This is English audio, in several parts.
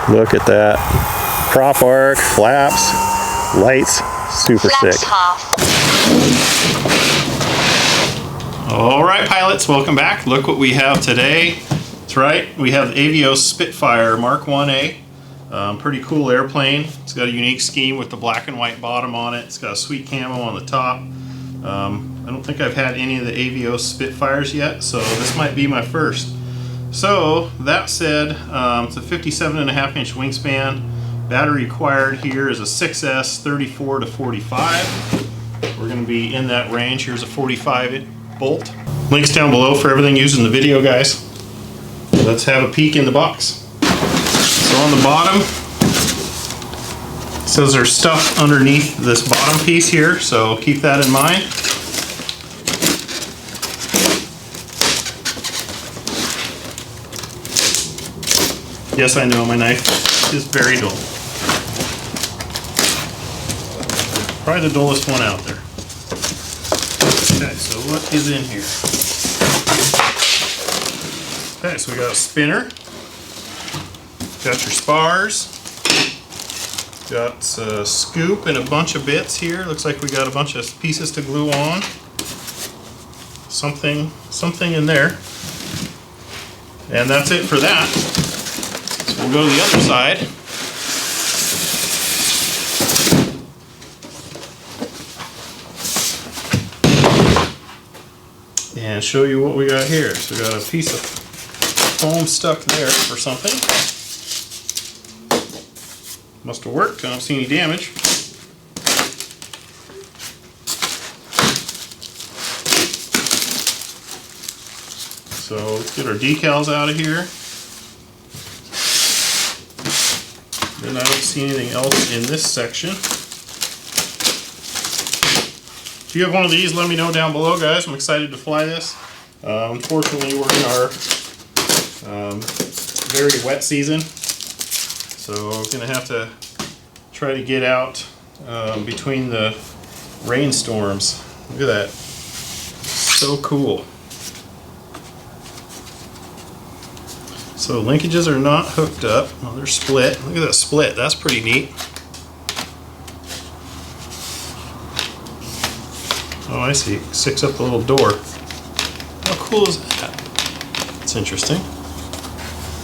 Look at that. Prop arc, flaps, lights, super sick. All right, pilots, welcome back. Look what we have today. That's right, we have the Avios Spitfire Mk.1a. Pretty cool airplane. It's got a unique scheme with the black and white bottom on it. It's got a sweet camo on the top. I don't think I've had any of the Avios Spitfires yet, so this might be my first. So that said, it's a 57.5-inch wingspan. Battery required here is a 6S 34 to 45. We're going to be in that range. Here's a 45 bolt. Links down below for everything used in the video, guys. Let's have a peek in the box. So on the bottom, it says there's stuff underneath this bottom piece here, so keep that in mind. Yes, I know my knife is very dull. Probably the dullest one out there. Okay, so what is in here? Okay, so we got a spinner. Got your spars. Got a scoop and a bunch of bits here. Looks like we got a bunch of pieces to glue on. Something in there. And that's it for that. So we'll go to the other side. And show you what we got here. So we got a piece of foam stuck there for something. Must have worked. I don't see any damage. So let's get our decals out of here. Then I don't see anything else in this section. If you have one of these, let me know down below, guys. I'm excited to fly this. Unfortunately, we're in our very wet season, so I'm going to have to try to get out between the rainstorms. Look at that. So cool. So linkages are not hooked up. Well, they're split. Look at that split. That's pretty neat. Oh, I see. Sticks up the little door. How cool is that? That's interesting.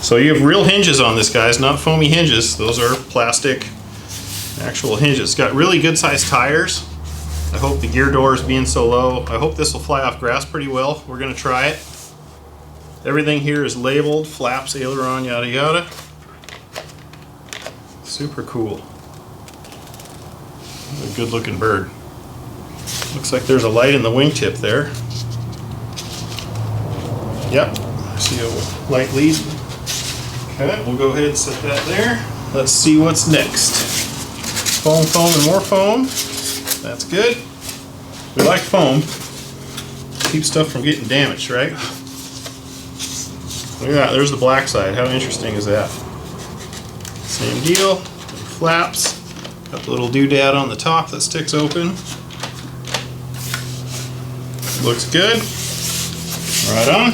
So you have real hinges on this, guys, not foamy hinges. Those are plastic actual hinges. It's got really good sized tires. I hope the gear door is being so low. I hope this will fly off grass pretty well. We're going to try it. Everything here is labeled, flaps, aileron, yada yada. Super cool. A good looking bird. Looks like there's a light in the wingtip there. Yep, I see a light lead. Okay, we'll go ahead and set that there. Let's see what's next. Foam, foam, and more foam. That's good. We like foam. Keep stuff from getting damaged, right? Look at that, there's the black side. How interesting is that? Same deal. Flaps. Got the little doodad on the top that sticks open. Looks good. Right on.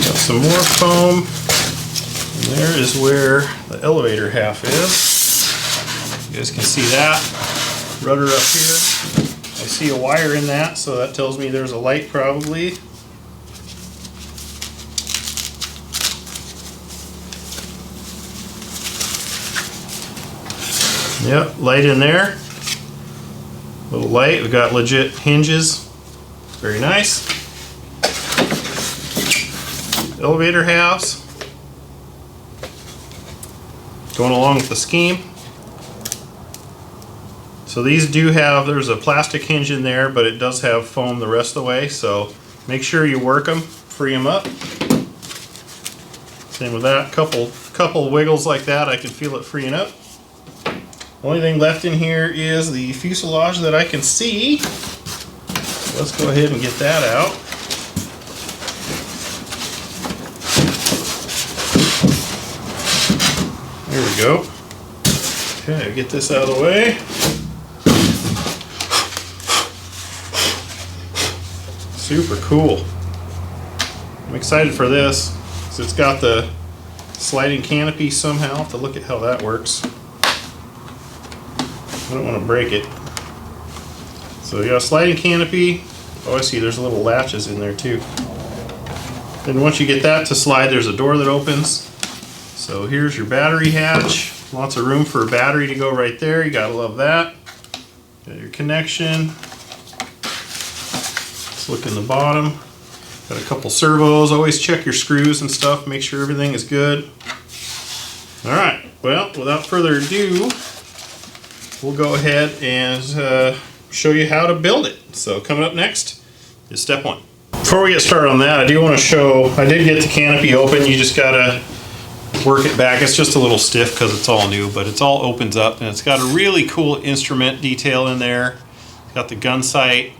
Got some more foam. And there is where the elevator half is. You guys can see that. Rudder up here. I see a wire in that, so that tells me there's a light probably. Yep, light in there. Little light. We've got legit hinges. Very nice. Elevator halves. Going along with the scheme. So these do have, there's a plastic hinge in there, but it does have foam the rest of the way, so make sure you work them, free them up. Same with that, couple wiggles like that, I can feel it freeing up. Only thing left in here is the fuselage that I can see. Let's go ahead and get that out. There we go. Okay, get this out of the way. Super cool. I'm excited for this because it's got the sliding canopy somehow. I'll have to look at how that works. I don't want to break it. So you got a sliding canopy. Oh, I see, there's little latches in there too. Then once you get that to slide, there's a door that opens. So here's your battery hatch. Lots of room for a battery to go right there. You gotta love that. Got your connection. Let's look in the bottom. Got a couple servos. Always check your screws and stuff. Make sure everything is good. All right, well, without further ado, we'll go ahead and show you how to build it. So coming up next is step one. Before we get started on that, I do want to show, I did get the canopy open. You just gotta work it back. It's just a little stiff because it's all new, but it's all opens up, and it's got a really cool instrument detail in there. It's got the gun sight.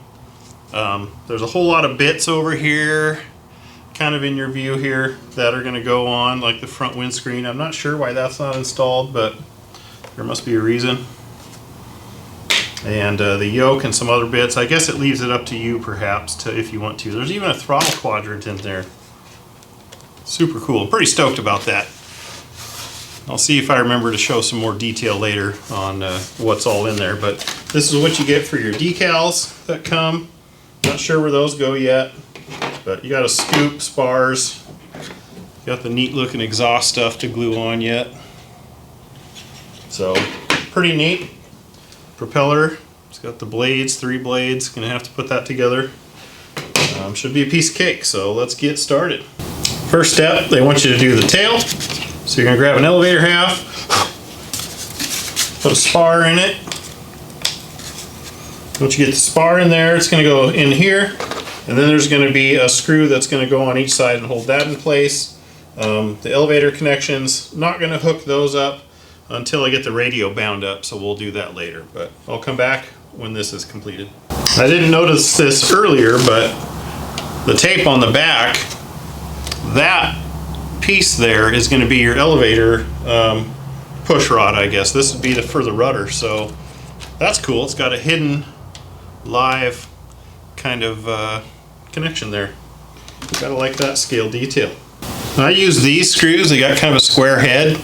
There's a whole lot of bits over here, kind of in your view here, that are gonna go on, like the front windscreen. I'm not sure why that's not installed, but there must be a reason. And the yoke and some other bits. I guess it leaves it up to you perhaps to, if you want to. There's even a throttle quadrant in there. Super cool. I'm pretty stoked about that. I'll see if I remember to show some more detail later on what's all in there. But this is what you get for your decals that come. Not sure where those go yet, but you got a scoop, spars. You got the neat looking exhaust stuff to glue on yet. So pretty neat. Propeller, it's got the blades, 3 blades. Gonna have to put that together. Should be a piece of cake, so let's get started. First step, they want you to do the tail. So you're gonna grab an elevator half, put a spar in it. Once you get the spar in there, it's gonna go in here, and then there's gonna be a screw that's gonna go on each side and hold that in place. The elevator connections, not gonna hook those up until I get the radio bound up, so we'll do that later, but I'll come back when this is completed. I didn't notice this earlier, but the tape on the back, that piece there is going to be your elevator push rod, I guess. This would be for the rudder, so that's cool. It's got a hidden live kind of connection there. Gotta like that scale detail. I use these screws. They got kind of a square head.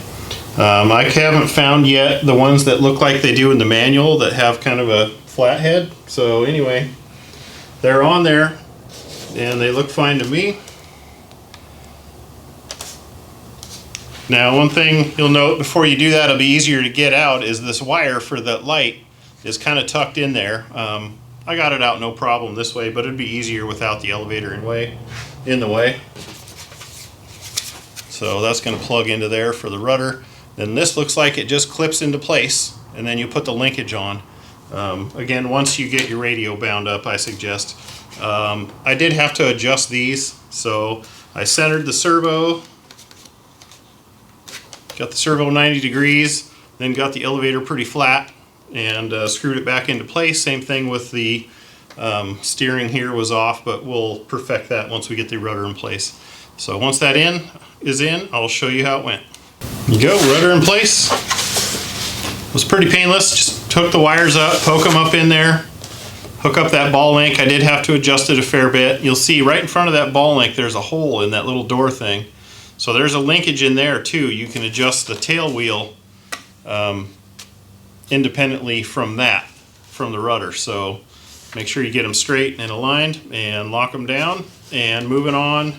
I haven't found yet the ones that look like they do in the manual that have kind of a flat head. So anyway, they're on there and they look fine to me. Now, one thing you'll note before you do that, it'll be easier to get out, is this wire for the light is kind of tucked in there. I got it out no problem this way, but it'd be easier without the elevator in the way. So that's going to plug into there for the rudder. Then this looks like it just clips into place, and then you put the linkage on. Again, once you get your radio bound up, I suggest. I did have to adjust these, so I centered the servo, got the servo 90 degrees, then got the elevator pretty flat, and screwed it back into place. Same thing with the steering here was off, but we'll perfect that once we get the rudder in place. So once that is in, I'll show you how it went. You go, rudder in place. It was pretty painless. Just hook the wires up, poke them up in there, hook up that ball link. I did have to adjust it a fair bit. You'll see right in front of that ball link there's a hole in that little door thing. So there's a linkage in there too. You can adjust the tail wheel independently from the rudder. So make sure you get them straight and aligned and lock them down. And moving on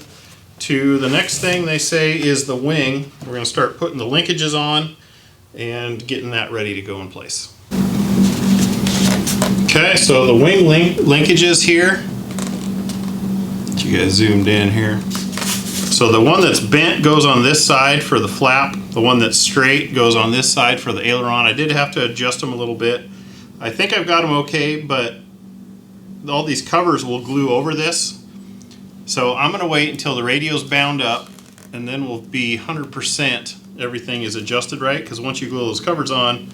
to the next thing they say is the wing. We're going to start putting the linkages on and getting that ready to go in place. Okay, so the wing linkages here. Get you guys zoomed in here. So the one that's bent goes on this side for the flap. The one that's straight goes on this side for the aileron. I did have to adjust them a little bit. I think I've got them okay, but all these covers will glue over this. So I'm going to wait until the radio's bound up, and then we'll be 100% everything is adjusted right, because once you glue those covers on,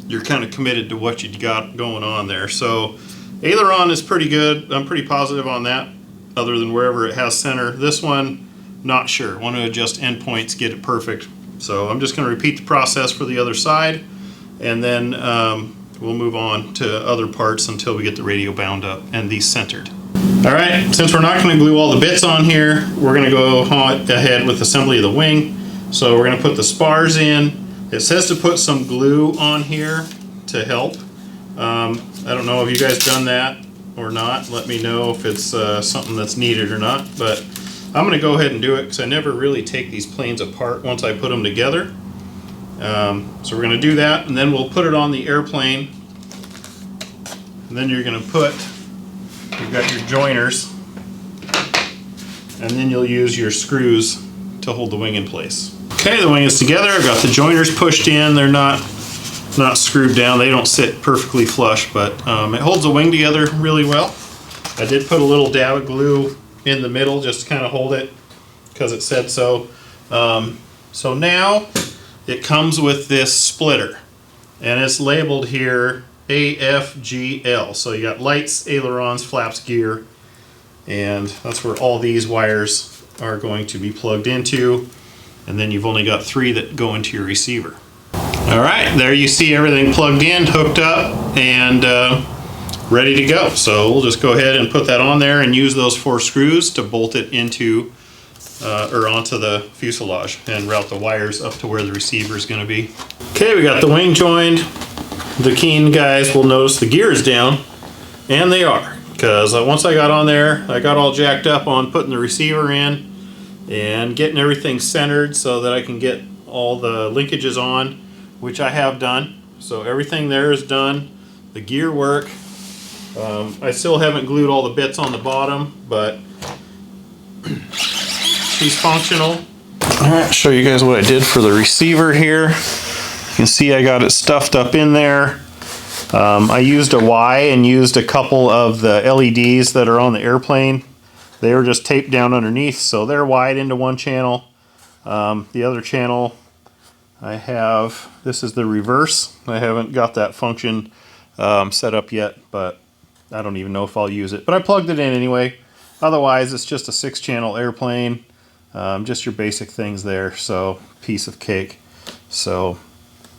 you're kind of committed to what you got going on there. So aileron is pretty good. I'm pretty positive on that, other than wherever it has center. This one, not sure. Want to adjust endpoints, get it perfect. So I'm just going to repeat the process for the other side, and then we'll move on to other parts until we get the radio bound up and these centered. Alright, since we're not going to glue all the bits on here, we're going to go ahead with assembly of the wing. So we're going to put the spars in. It says to put some glue on here to help. I don't know if you guys done that or not. Let me know if it's something that's needed or not. But I'm going to go ahead and do it because I never really take these planes apart once I put them together. So we're going to do that, and then we'll put it on the airplane. And then you're going to put, you've got your joiners, and then you'll use your screws to hold the wing in place. Okay, the wing is together. I've got the joiners pushed in. They're not screwed down. They don't sit perfectly flush, but it holds the wing together really well. I did put a little dab of glue in the middle just to kind of hold it because it said so. So now it comes with this splitter, and it's labeled here AFGL. So you got lights, ailerons, flaps, gear, and that's where all these wires are going to be plugged into. And then you've only got 3 that go into your receiver. Alright, there you see everything plugged in, hooked up, and ready to go. So we'll just go ahead and put that on there and use those 4 screws to bolt it into or onto the fuselage and route the wires up to where the receiver is going to be. Okay, we got the wing joined. The keen guys will notice the gear is down, and they are, because once I got on there, I got all jacked up on putting the receiver in and getting everything centered so that I can get all the linkages on, which I have done. So everything there is done. The gear work. I still haven't glued all the bits on the bottom, but she's functional. Alright, show you guys what I did for the receiver here. You can see I got it stuffed up in there. I used a Y and used a couple of the LEDs that are on the airplane. They were just taped down underneath, so they're wide into one channel. The other channel I have, this is the reverse. I haven't got that function set up yet, but I don't even know if I'll use it. But I plugged it in anyway. Otherwise, it's just a 6-channel airplane. Just your basic things there, so piece of cake. So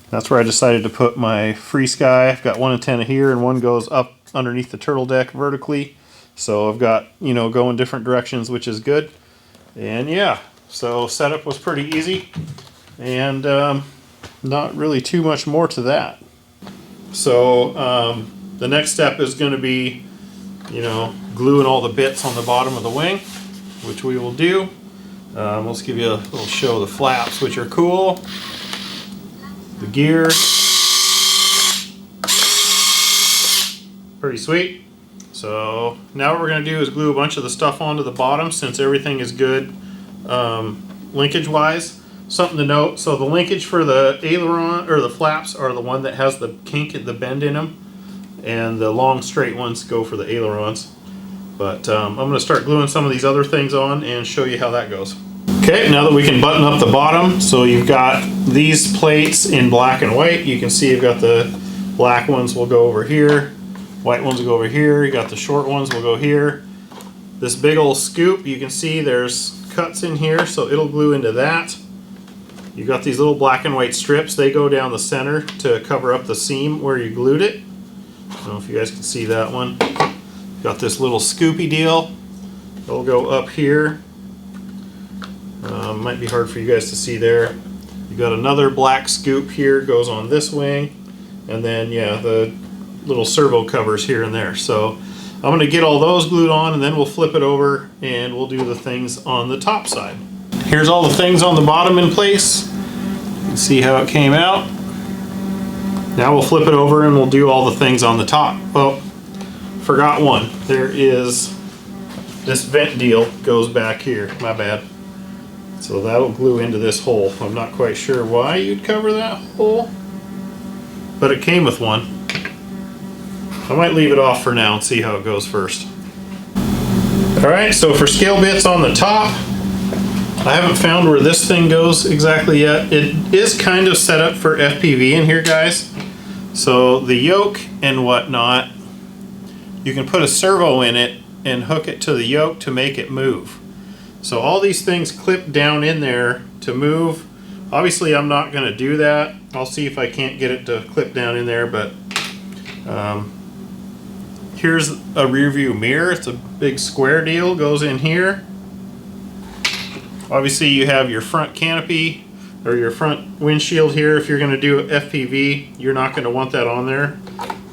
that's where I decided to put my free sky. I've got one antenna here, and one goes up underneath the turtle deck vertically. So I've got, you know, going different directions, which is good. And yeah, so setup was pretty easy, and not really too much more to that. So the next step is going to be, you know, gluing all the bits on the bottom of the wing, which we will do. Let's give you a little show of the flaps, which are cool. The gear, pretty sweet. So now what we're going to do is glue a bunch of the stuff onto the bottom, since everything is good linkage wise. Something to note, so the linkage for the aileron or the flaps are the one that has the kink at the bend in them, and the long straight ones go for the ailerons. But I'm going to start gluing some of these other things on and show you how that goes. Okay, now that we can button up the bottom, so you've got these plates in black and white. You can see you've got the black ones will go over here. White ones will go over here. You got the short ones will go here. This big old scoop, you can see there's cuts in here, so it'll glue into that. You've got these little black and white strips. They go down the center to cover up the seam where you glued it. I don't know if you guys can see that one. Got this little scoopy deal. It'll go up here. Might be hard for you guys to see there. You got another black scoop here, goes on this wing, and then yeah, the little servo covers here and there. So I'm going to get all those glued on, and then we'll flip it over and we'll do the things on the top side. Here's all the things on the bottom in place. You can see how it came out. Now we'll flip it over and we'll do all the things on the top. Oh, forgot one. There is this vent deal goes back here. My bad. So that'll glue into this hole. I'm not quite sure why you'd cover that hole, but it came with one. I might leave it off for now and see how it goes first. Alright, so for scale bits on the top, I haven't found where this thing goes exactly yet. It is kind of set up for FPV in here, guys. So the yoke and whatnot, you can put a servo in it and hook it to the yoke to make it move. So all these things clip down in there to move. Obviously I'm not going to do that. I'll see if I can't get it to clip down in there, but here's a rear view mirror. It's a big square deal, goes in here. Obviously you have your front canopy or your front windshield here. If you're going to do FPV, you're not going to want that on there.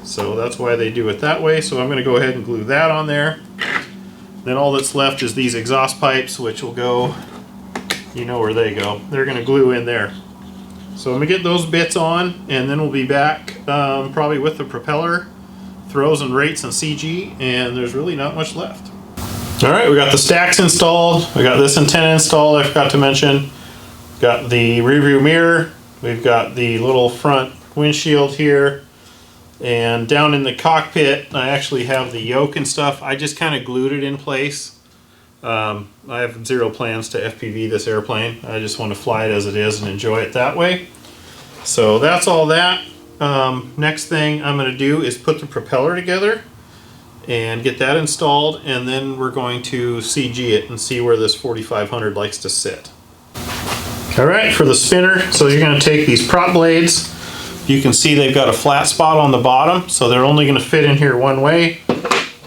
So that's why they do it that way. So I'm going to go ahead and glue that on there. Then all that's left is these exhaust pipes, which will go, you know where they go. They're going to glue in there. So I'm going to get those bits on, and then we'll be back probably with the propeller, throws and rates and CG, and there's really not much left. Alright, we got the stacks installed. We got this antenna installed, I forgot to mention. Got the rear view mirror. We've got the little front windshield here. And down in the cockpit, I actually have the yoke and stuff. I just kind of glued it in place. I have zero plans to FPV this airplane. I just want to fly it as it is and enjoy it that way. So that's all that. Next thing I'm going to do is put the propeller together and get that installed, and then we're going to CG it and see where this 4500 likes to sit. Alright, for the spinner, so you're going to take these prop blades. You can see they've got a flat spot on the bottom, so they're only going to fit in here one way.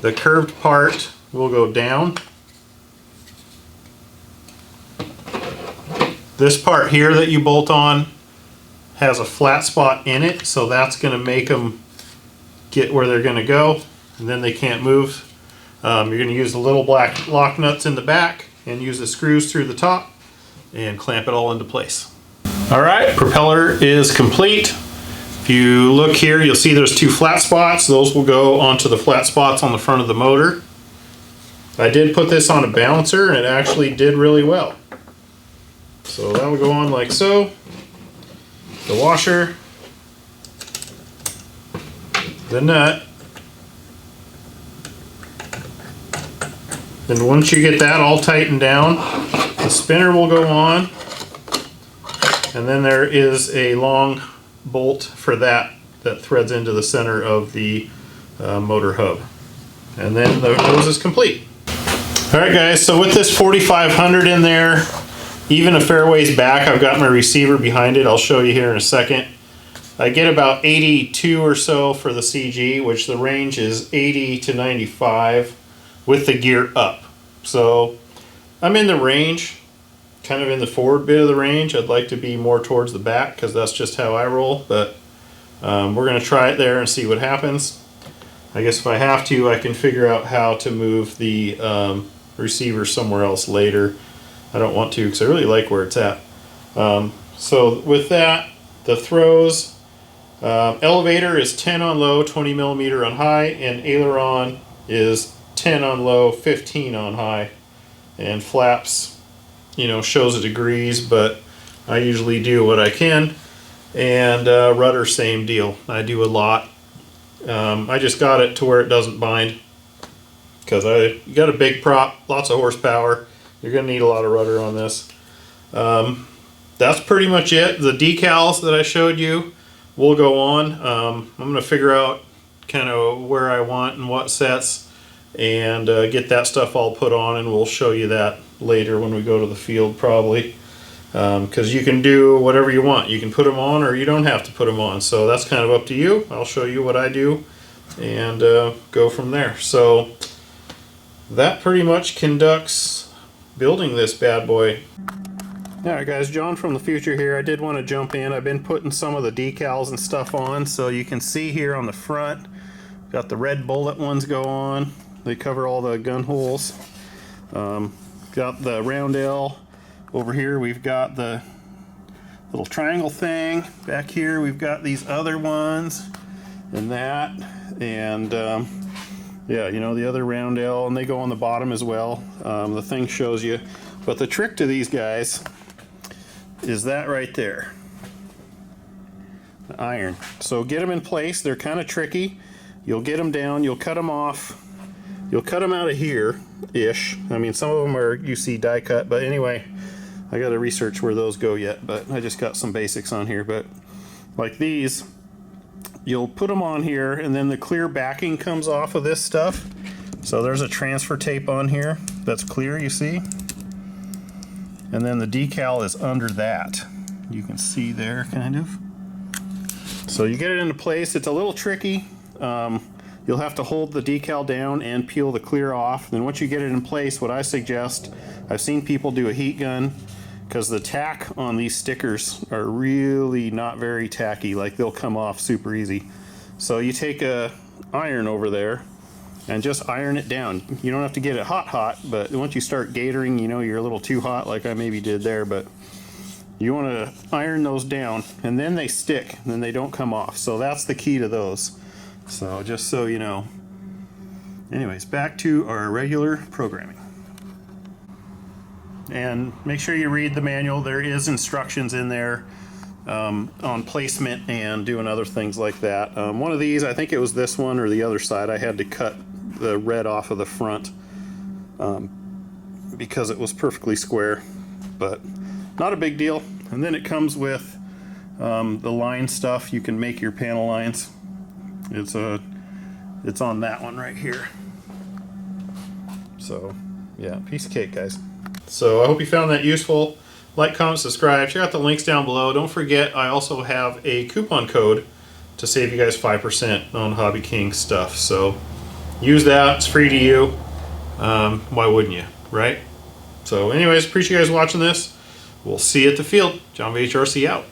The curved part will go down. This part here that you bolt on has a flat spot in it, so that's going to make them get where they're going to go, and then they can't move. You're going to use the little black lock nuts in the back and use the screws through the top and clamp it all into place. Alright, propeller is complete. If you look here, you'll see there's two flat spots. Those will go onto the flat spots on the front of the motor. I did put this on a balancer, and it actually did really well. So that will go on like so. The washer, the nut. Then once you get that all tightened down, the spinner will go on. And then there is a long bolt for that threads into the center of the motor hub. And then the nose is complete. Alright guys, so with this 4500 in there, even a fair ways back, I've got my receiver behind it. I'll show you here in a second. I get about 82 or so for the CG, which the range is 80 to 95 with the gear up. So I'm in the range, kind of in the forward bit of the range. I'd like to be more towards the back because that's just how I roll, but we're going to try it there and see what happens. I guess if I have to, I can figure out how to move the receiver somewhere else later. I don't want to because I really like where it's at. So with that, the throws, elevator is 10 on low, 20 millimeter on high, and aileron is 10 on low, 15 on high. And flaps, you know, shows the degrees, but I usually do what I can. And rudder, same deal. I do a lot. I just got it to where it doesn't bind because you got a big prop, lots of horsepower. You're going to need a lot of rudder on this. That's pretty much it. The decals that I showed you will go on. I'm going to figure out kind of where I want and what sets and get that stuff all put on, and we'll show you that later when we go to the field probably. Because you can do whatever you want. You can put them on or you don't have to put them on. So that's kind of up to you. I'll show you what I do and go from there. So that pretty much conducts building this bad boy. Alright guys, John from the future here. I did want to jump in. I've been putting some of the decals and stuff on, so you can see here on the front, got the red bullet ones go on. They cover all the gun holes. Got the roundel over here. We've got the little triangle thing. Back here we've got these other ones and that, and yeah, you know, the other roundel, and they go on the bottom as well. The thing shows you. But the trick to these guys is that right there. The iron. So get them in place. They're kind of tricky. You'll get them down. You'll cut them off. You'll cut them out of here-ish. I mean, some of them are, you see, die cut. But anyway, I got to research where those go yet. But I just got some basics on here. But like these, you'll put them on here, and then the clear backing comes off of this stuff. So there's a transfer tape on here that's clear, you see? And then the decal is under that. You can see there, kind of. So you get it into place. It's a little tricky. you'll have to hold the decal down and peel the clear off. Then once you get it in place, what I suggest, I've seen people do a heat gun, because the tack on these stickers are really not very tacky, like they'll come off super easy. So you take a iron over there and just iron it down. You don't have to get it hot, but once you start gatoring, you know you're a little too hot, like I maybe did there, but you want to iron those down, and then they stick, and then they don't come off. So that's the key to those. So just so you know. Anyways, back to our regular programming. And make sure you read the manual. There is instructions in there on placement and doing other things like that. One of these, I think it was this one or the other side, I had to cut the red off of the front because it was perfectly square, but not a big deal. And then it comes with the line stuff. You can make your panel lines. It's on that one right here. So yeah, piece of cake, guys. So I hope you found that useful. Like, comment, subscribe. Check out the links down below. Don't forget, I also have a coupon code to save you guys 5% on Hobby King stuff. So use that. It's free to you. Why wouldn't you, right? So anyways, appreciate you guys watching this. We'll see you at the field. John VHRC out.